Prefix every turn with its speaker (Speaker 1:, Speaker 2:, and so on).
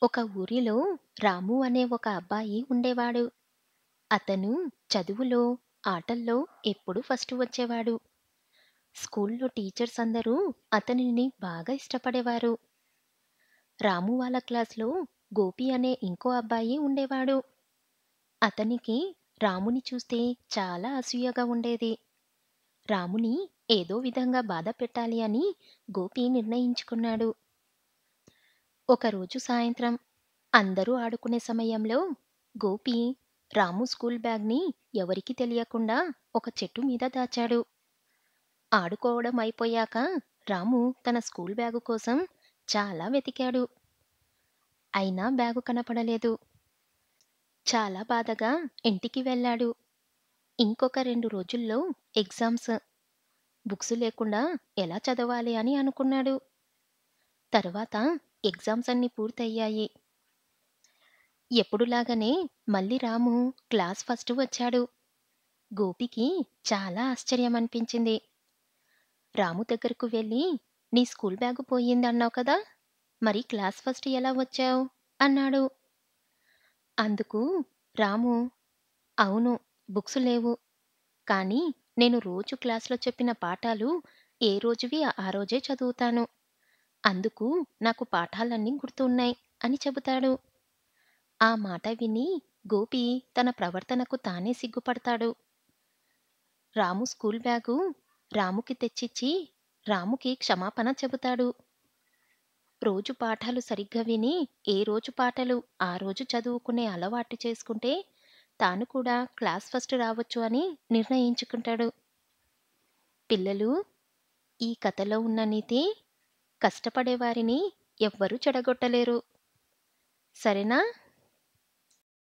Speaker 1: ఒక ఊరిలో రాము అనే ఒక అబ్బాయి ఉండేవాడు. అతను చదువులో, ఆటల్లో ఎప్పుడూ ఫస్ట్ వచ్చేవాడు. స్కూల్లో టీచర్స్ అందరూ అతనిని బాగా ఇష్టపడేవారు. రాము వాళ్ళ క్లాస్‌లో గోపి అనే ఇంకో అబ్బాయి ఉండేవాడు. అతనికి రాముని చూస్తే చాలా అసూయగా ఉండేది. రాముని ఏదో విధంగా బాధ పెట్టాలి అని గోపి నిర్ణయించుకున్నాడు. ఒకరోజు సాయంత్రం అందరూ ఆడుకునే సమయంలో గోపి రాము స్కూల్ బ్యాగ్‌ని ఎవరికీ తెలియకుండా ఒక చెట్టు మీద దాచాడు. ఆడుకోవడం అయిపోయాక రాము తన స్కూల్ బ్యాగు కోసం చాలా వెతికాడు. అయినా బ్యాగు కనపడలేదు. చాలా బాధగా ఇంటికి వెళ్ళాడు. ఇంకొక 2 రోజుల్లో ఎగ్జామ్స్. బుక్స్ లేకుండా ఎలా చదవాలి అని అనుకున్నాడు. తర్వాత ఎగ్జామ్స్ అన్నీ పూర్తయ్యాయి. ఎప్పుడులాగానే మళ్ళీ రాము క్లాస్ ఫస్ట్ వచ్చాడు. గోపికి చాలా ఆశ్చర్యమనిపించింది. రాము దగ్గరకు వెళ్ళి, "నీ స్కూల్ బ్యాగు పోయిందన్నావు కదా! మరి క్లాస్ ఫస్ట్ ఎలా వచ్చావు?" అన్నాడు. అందుకు రాము, "అవును, బుక్స్ లేవు. కానీ నేను రోజు క్లాస్‌లో చెప్పిన పాఠాలు ఏ రోజువి ఆ రోజే చదువుతాను. అందుకు నాకు పాఠాలన్నీ గుర్తున్నాయి" అని చెబుతాడు. ఆ మాట విని గోపి తన ప్రవర్తనకు తానే సిగ్గుపడతాడు. రాము స్కూల్ బ్యాగు రాముకి తెచ్చిచ్చి, రాముకి క్షమాపణ చెబుతాడు. రోజు పాఠాలు సరిగ్గా విని, ఏ రోజు పాటలు ఆ రోజు చదువుకునే అలవాటు చేసుకుంటే, తాను కూడా క్లాస్ ఫస్ట్ రావచ్చు అని నిర్ణయించుకుంటాడు. పిల్లలు, ఈ కథలో ఉన్న నీతి, కష్టపడే వారిని ఎవ్వరూ చెడగొట్టలేరు. సరేనా?